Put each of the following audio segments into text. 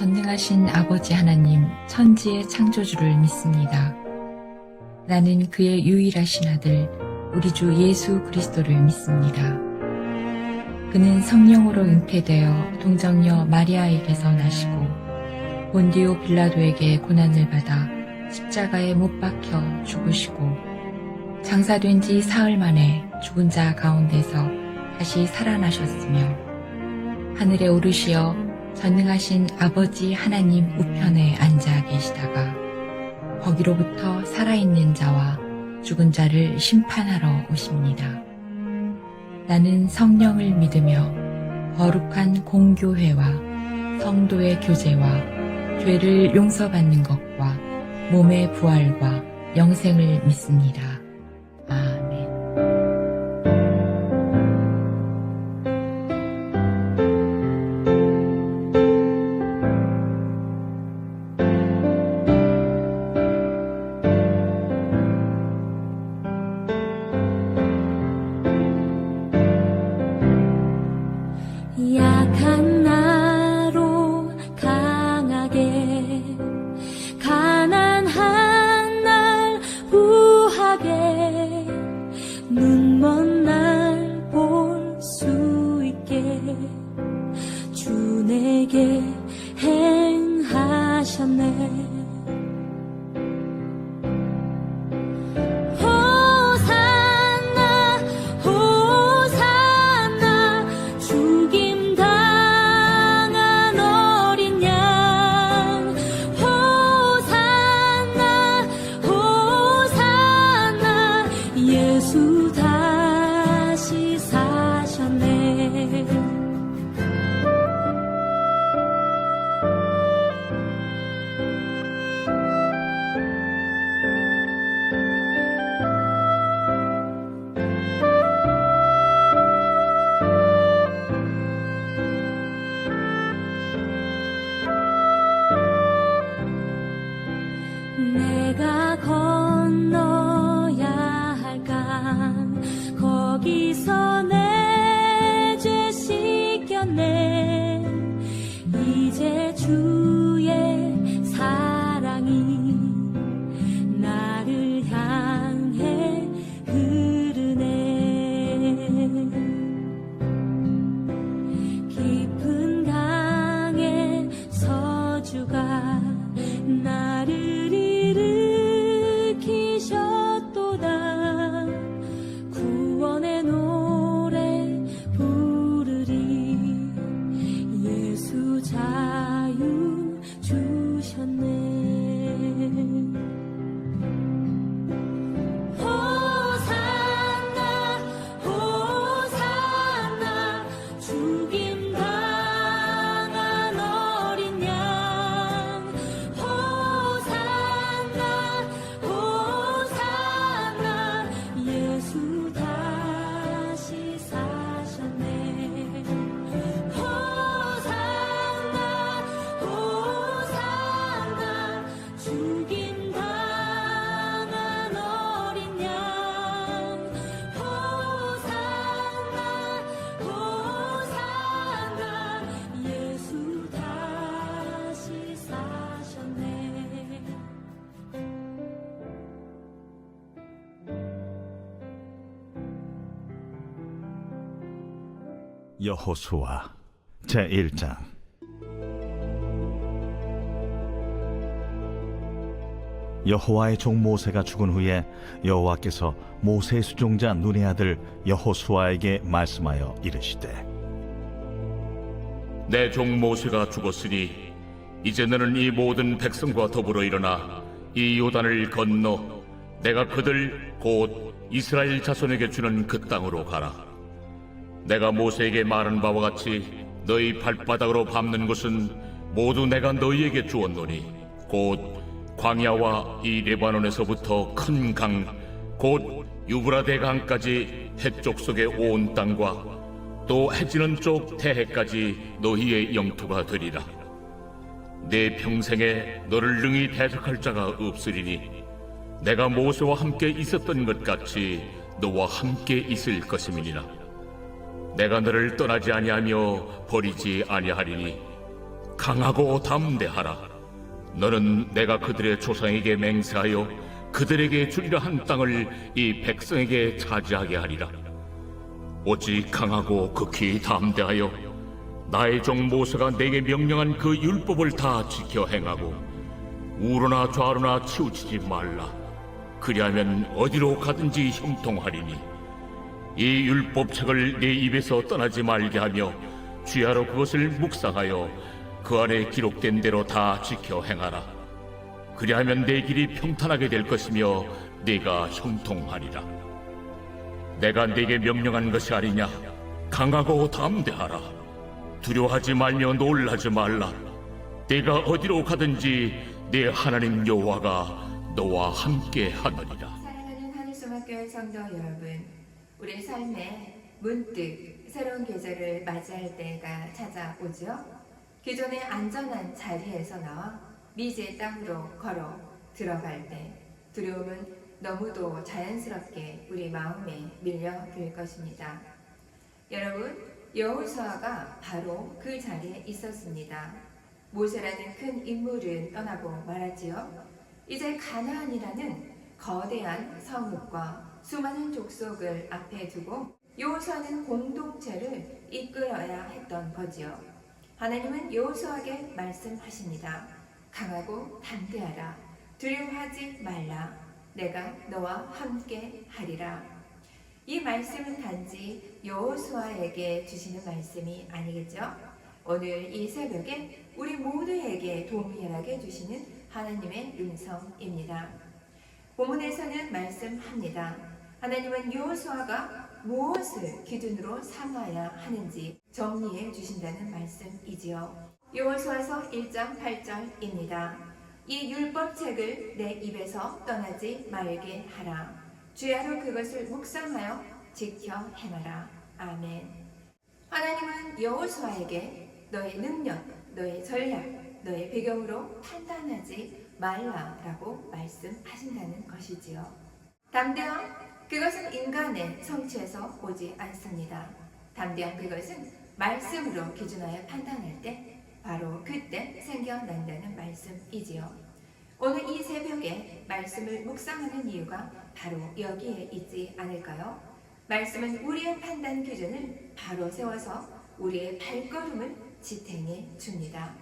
전능하신 아버지 하나님, 천지의 창조주를 믿습니다. 나는 그의 유일하신 아들, 우리 주 예수 그리스도를 믿습니다. 그는 성령으로 잉태되어 동정녀 마리아에게서 나시고 본디오 빌라도에게 고난을 받아 십자가에 못 박혀 죽으시고 장사된 지 사흘 만에 죽은 자 가운데서 다시 살아나셨으며 하늘에 오르시어 전능하신 아버지 하나님 우편에 앉아 계시다가 거기로부터 살아있는 자와 죽은 자를 심판하러 오십니다. 나는 성령을 믿으며 거룩한 공교회와 성도의 교제와 죄를 용서받는 것과 몸의 부활과 영생을 믿습니다. 아멘. 약한 나로 강하게 가난한 날 부하게 눈먼 날 볼 수 있게 주 내게 행하셨네. 예수 다시 사셨네. 내가 건너야 거기서 내 죄 씻겼네. 이제 주의 사랑이 나를 향해 흐르네. 깊은 강에 서주가 나를 일으키셨도다. 구원의 노래 부르리. 예수 자유 주셨네. 호산나 호산나 죽임 당한 어린 양. 호산나 호산나 예수 다시 사셨네. 호산나 호산나 죽임 당한 어린 양. 호산나 호산나 예수 다시 사셨네. 여호수아 제1장. 여호와의 종 모세가 죽은 후에 여호와께서 모세의 수종자 눈의 아들 여호수아에게 말씀하여 이르시되, 내 종 모세가 죽었으니 이제 너는 이 모든 백성과 더불어 일어나 이 요단을 건너 내가 그들 곧 이스라엘 자손에게 주는 그 땅으로 가라. 내가 모세에게 말한 바와 같이 너희 발바닥으로 밟는 것은 모두 내가 너희에게 주었노니 곧 광야와 이 레바논에서부터 큰 강 곧 유브라데 강까지 해쪽 속의 온 땅과 또 해지는 쪽 태해까지 너희의 영토가 되리라. 내 평생에 너를 능히 대적할 자가 없으리니 내가 모세와 함께 있었던 것 같이 너와 함께 있을 것임이니라. 내가 너를 떠나지 아니하며 버리지 아니하리니 강하고 담대하라. 너는 내가 그들의 조상에게 맹세하여 그들에게 주리라 한 땅을 이 백성에게 차지하게 하리라. 오직 강하고 극히 담대하여 나의 종 모세가 내게 명령한 그 율법을 다 지켜 행하고 우로나 좌로나 치우치지 말라. 그리하면 어디로 가든지 형통하리니 이 율법책을 네 입에서 떠나지 말게 하며 주야로 그것을 묵상하여 그 안에 기록된 대로 다 지켜 행하라. 그리하면 내 길이 평탄하게 될 것이며 네가 형통하리라. 내가 네게 명령한 것이 아니냐. 강하고 담대하라. 두려워하지 말며 놀라지 말라. 네가 어디로 가든지 네 하나님 여호와가 너와 함께 하느니라. 사랑하는 하늘소망교회 성도 여러분, 우리 삶에 문득 새로운 계절을 맞이할 때가 찾아오죠. 기존의 안전한 자리에서 나와 미지의 땅으로 걸어 들어갈 때 두려움은 너무도 자연스럽게 우리 마음에 밀려들 것입니다. 여러분, 여호수아가 바로 그 자리에 있었습니다. 모세라는 큰 인물은 떠나고 말았지요. 이제 가나안이라는 거대한 성읍과 수많은 족속을 앞에 두고 여호수아는 공동체를 이끌어야 했던 거지요. 하나님은 여호수아에게 말씀하십니다. 강하고 담대하라. 두려워하지 말라. 내가 너와 함께 하리라. 이 말씀은 단지 여호수아에게 주시는 말씀이 아니겠죠? 오늘 이 새벽에 우리 모두에게 동일하게 주시는 하나님의 음성입니다. 본문에서는 말씀합니다. 하나님은 여호수아가 무엇을 기준으로 삼아야 하는지 정리해 주신다는 말씀이지요. 여호수아서 1장 8절입니다. 이 율법책을 내 입에서 떠나지 말게 하라. 주야로 그것을 묵상하여 지켜 행하라. 아멘. 하나님은 여호수아에게 너의 능력, 너의 전략, 너의 배경으로 판단하지 말라라고 말씀하신다는 것이지요. 담대함, 그것은 인간의 성취에서 오지 않습니다. 담대한 그것은 말씀으로 기준하여 판단할 때 바로 그때 생겨난다는 말씀이지요. 오늘 이 새벽에 말씀을 묵상하는 이유가 바로 여기에 있지 않을까요? 말씀은 우리의 판단 기준을 바로 세워서 우리의 발걸음을 지탱해 줍니다.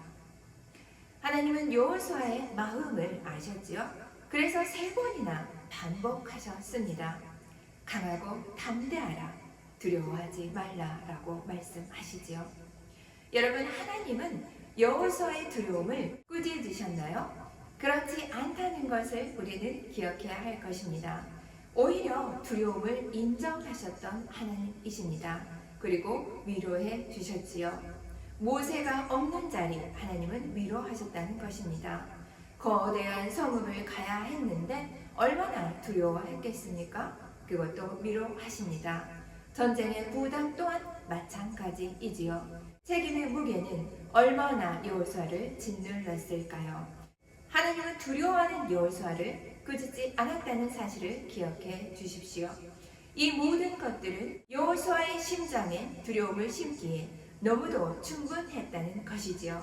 하나님은 여호수아의 마음을 아셨지요. 그래서 3번이나 반복하셨습니다. 강하고 담대하라. 두려워하지 말라라고 말씀하시지요. 여러분, 하나님은 여호수아의 두려움을 꾸짖으셨나요? 그렇지 않다는 것을 우리는 기억해야 할 것입니다. 오히려 두려움을 인정하셨던 하나님이십니다. 그리고 위로해 주셨지요. 모세가 없는 자리 하나님은 위로하셨다는 것입니다. 거대한 성읍을 가야 했는데 얼마나 두려워했겠습니까? 그것도 위로하십니다. 전쟁의 부담 또한 마찬가지이지요. 책임의 무게는 얼마나 여호수아를 짓눌렀을까요? 하나님은 두려워하는 여호수아를 꾸짖지 않았다는 사실을 기억해 주십시오. 이 모든 것들은 여호수아의 심장에 두려움을 심기에 너무도 충분했다는 것이지요.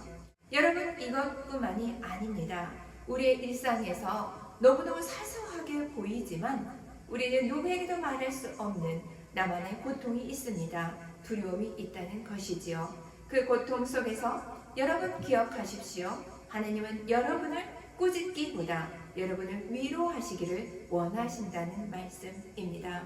여러분, 이것뿐만이 아닙니다. 우리의 일상에서 너무도 사소하게 보이지만 우리는 누구에게도 말할 수 없는 나만의 고통이 있습니다. 두려움이 있다는 것이지요. 그 고통 속에서 여러분 기억하십시오. 하나님은 여러분을 꾸짖기보다 여러분을 위로하시기를 원하신다는 말씀입니다.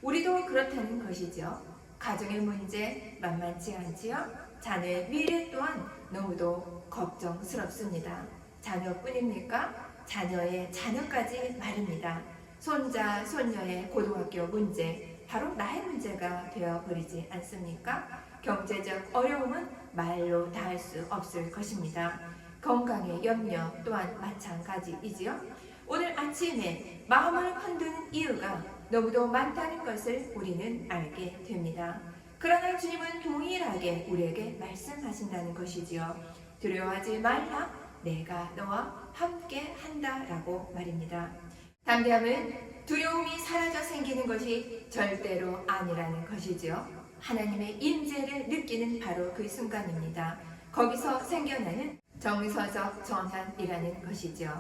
우리도 그렇다는 것이죠. 가정의 문제 만만치 않지요? 자녀의 미래 또한 너무도 걱정스럽습니다. 자녀뿐입니까? 자녀의 자녀까지 말입니다. 손자, 손녀의 고등학교 문제, 바로 나의 문제가 되어버리지 않습니까? 경제적 어려움은 말로 다 할 수 없을 것입니다. 건강의 염려 또한 마찬가지이지요. 오늘 아침에 마음을 흔드는 이유가 너무도 많다는 것을 우리는 알게 됩니다. 그러나 주님은 동일하게 우리에게 말씀하신다는 것이지요. 두려워하지 말라. 내가 너와 함께 한다라고 말입니다. 담대함은 두려움이 사라져 생기는 것이 절대로 아니라는 것이지요. 하나님의 임재를 느끼는 바로 그 순간입니다. 거기서 생겨나는 정서적 전환이라는 것이죠.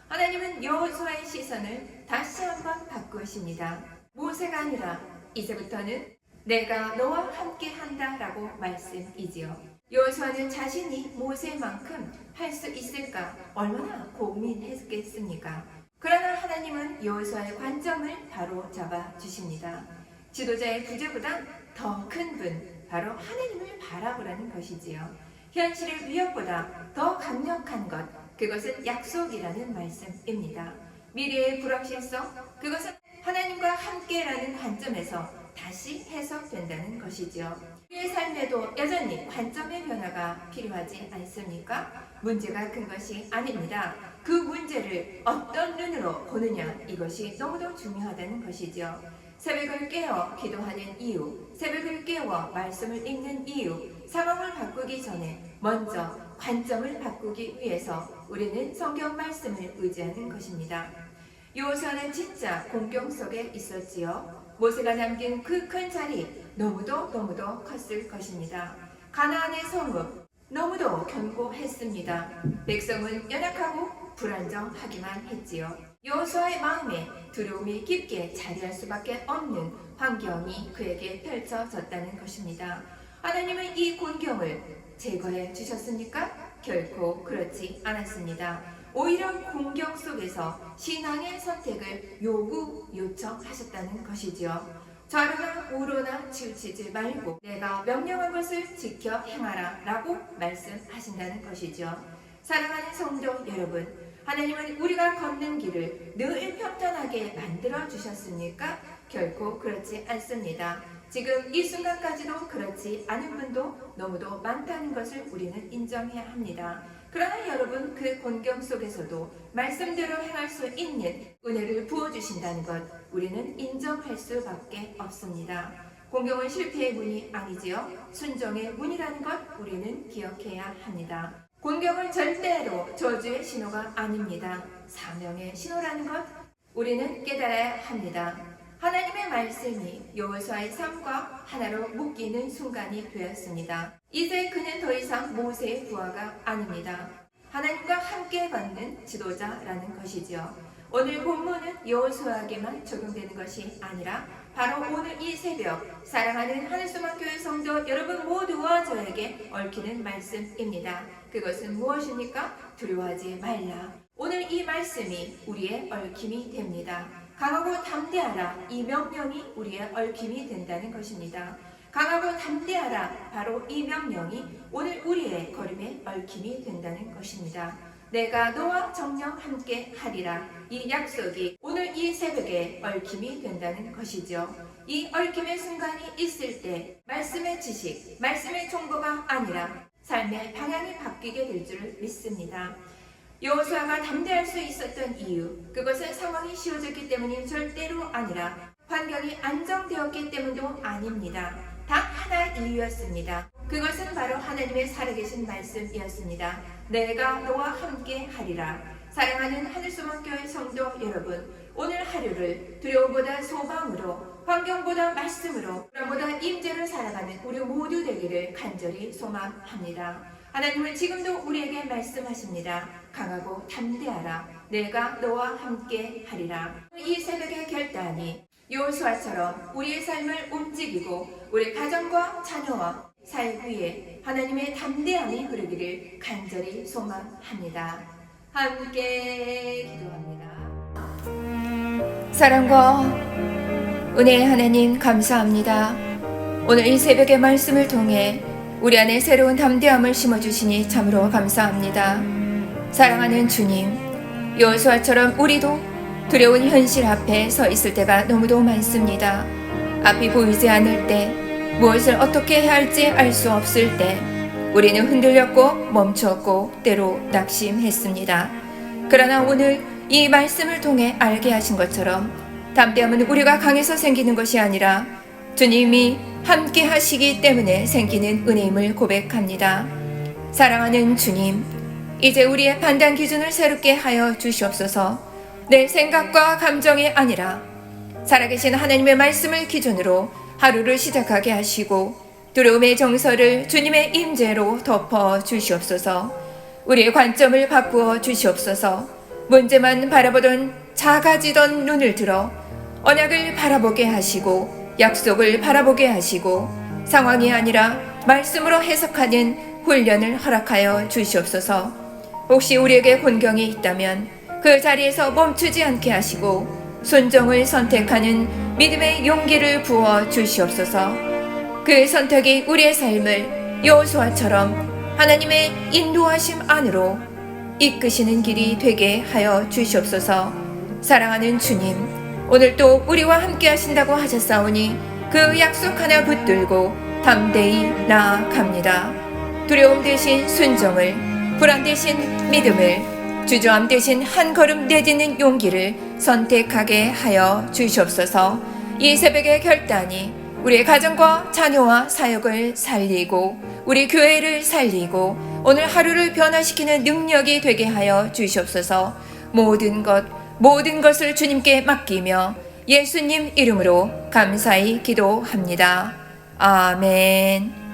하나님은 여호수아의 시선을 다시 한번 바꾸십니다. 모세가 아니라 이제부터는 내가 너와 함께 한다라고 말씀이지요. 여호수아는 자신이 모세만큼 할 수 있을까 얼마나 고민했겠습니까? 그러나 하나님은 여호수아의 관점을 바로 잡아 주십니다. 지도자의 부재보다 더 큰 분, 바로 하나님을 바라보라는 것이지요. 현실의 위협보다 더 강력한 것, 그것은 약속이라는 말씀입니다. 미래의 불확실성, 그것은 하나님과 함께라는 관점에서 다시 해석된다는 것이지요. 우리의 삶에도 여전히 관점의 변화가 필요하지 않습니까? 문제가 큰 것이 아닙니다. 그 문제를 어떤 눈으로 보느냐, 이것이 너무도 중요하다는 것이죠. 새벽을 깨어 기도하는 이유, 새벽을 깨워 말씀을 읽는 이유, 상황을 바꾸기 전에 먼저 관점을 바꾸기 위해서 우리는 성경 말씀을 의지하는 것입니다. 여호수아는 진짜 공경 속에 있었지요. 모세가 남긴 그 큰 자리 너무도 컸을 것입니다. 가나안의 성읍 너무도 견고했습니다. 백성은 연약하고 불안정하기만 했지요. 여호수아의 마음에 두려움이 깊게 자리할 수밖에 없는 환경이 그에게 펼쳐졌다는 것입니다. 하나님은 이 곤경을 제거해 주셨습니까? 결코 그렇지 않았습니다. 오히려 공경 속에서 신앙의 선택을 요청하셨다는 것이지요. 좌로나 우로나 치우치지 말고 내가 명령한 것을 지켜 행하라 라고 말씀하신다는 것이죠. 사랑하는 성도 여러분, 하나님은 우리가 걷는 길을 늘 평탄하게 만들어 주셨습니까? 결코 그렇지 않습니다. 지금 이 순간까지도 그렇지 않은 분도 너무도 많다는 것을 우리는 인정해야 합니다. 그러나 여러분, 그 곤경 속에서도 말씀대로 행할 수 있는 은혜를 부어주신다는 것, 우리는 인정할 수밖에 없습니다. 공경은 실패의 문이 아니지요. 순종의 문이라는 것 우리는 기억해야 합니다. 곤경은 절대로 저주의 신호가 아닙니다. 사명의 신호라는 것 우리는 깨달아야 합니다. 하나님의 말씀이 여호수아의 삶과 하나로 묶이는 순간이 되었습니다. 이제 그는 더 이상 모세의 부하가 아닙니다. 하나님과 함께 걷는 지도자라는 것이지요. 오늘 본문은 여호수아에게만 적용되는 것이 아니라 바로 오늘 이 새벽 사랑하는 하늘소망교회 성도 여러분 모두와 저에게 얽히는 말씀입니다. 그것은 무엇입니까? 두려워하지 말라. 오늘 이 말씀이 우리의 얽힘이 됩니다. 강하고 담대하라, 이 명령이 우리의 얽힘이 된다는 것입니다. 강하고 담대하라, 바로 이 명령이 오늘 우리의 걸음의 얽힘이 된다는 것입니다. 내가 너와 정녕 함께 하리라, 이 약속이 오늘 이 새벽에 얽힘이 된다는 것이죠. 이 얽힘의 순간이 있을 때 말씀의 지식, 말씀의 정보가 아니라 삶의 방향이 바뀌게 될 줄 믿습니다. 여호수아가 담대할 수 있었던 이유, 그것은 상황이 쉬워졌기 때문이 절대로 아니라 환경이 안정되었기 때문도 아닙니다. 단 하나 이유였습니다. 그것은 바로 하나님의 살아계신 말씀이었습니다. 내가 너와 함께 하리라. 사랑하는 하늘소망교회 성도 여러분, 오늘 하루를 두려움보다 소망으로, 환경보다 말씀으로, 불안보다 임재로 살아가는 우리 모두 되기를 간절히 소망합니다. 하나님은 지금도 우리에게 말씀하십니다. 강하고 담대하라. 내가 너와 함께 하리라. 이 새벽의 결단이 여호수아처럼 우리의 삶을 움직이고 우리 가정과 자녀와 사회 위에 하나님의 담대함이 흐르기를 간절히 소망합니다. 함께 기도합니다. 사랑과 은혜의 하나님 감사합니다. 오늘 이 새벽의 말씀을 통해 우리 안에 새로운 담대함을 심어주시니 참으로 감사합니다. 사랑하는 주님, 여호수아처럼 우리도 두려운 현실 앞에 서 있을 때가 너무도 많습니다. 앞이 보이지 않을 때, 무엇을 어떻게 해야 할지 알 수 없을 때 우리는 흔들렸고 멈췄고 때로 낙심했습니다. 그러나 오늘 이 말씀을 통해 알게 하신 것처럼 담대함은 우리가 강해서 생기는 것이 아니라 주님이 함께 하시기 때문에 생기는 은혜임을 고백합니다. 사랑하는 주님, 이제 우리의 판단 기준을 새롭게 하여 주시옵소서. 내 생각과 감정이 아니라 살아계신 하나님의 말씀을 기준으로 하루를 시작하게 하시고 두려움의 정서를 주님의 임재로 덮어 주시옵소서. 우리의 관점을 바꾸어 주시옵소서. 문제만 바라보던 작아지던 눈을 들어 언약을 바라보게 하시고 약속을 바라보게 하시고 상황이 아니라 말씀으로 해석하는 훈련을 허락하여 주시옵소서. 혹시 우리에게 곤경이 있다면 그 자리에서 멈추지 않게 하시고 순종을 선택하는 믿음의 용기를 부어 주시옵소서. 그 선택이 우리의 삶을 여호수아처럼 하나님의 인도하심 안으로 이끄시는 길이 되게 하여 주시옵소서. 사랑하는 주님, 오늘도 우리와 함께 하신다고 하셨사오니 그 약속 하나 붙들고 담대히 나아갑니다. 두려움 대신 순종을, 불안 대신 믿음을, 주저함 대신 한 걸음 내딛는 용기를 선택하게 하여 주시옵소서. 이 새벽의 결단이 우리의 가정과 자녀와 사역을 살리고 우리 교회를 살리고 오늘 하루를 변화시키는 능력이 되게 하여 주시옵소서. 모든 것을 주님께 맡기며 예수님 이름으로 감사히 기도합니다. 아멘.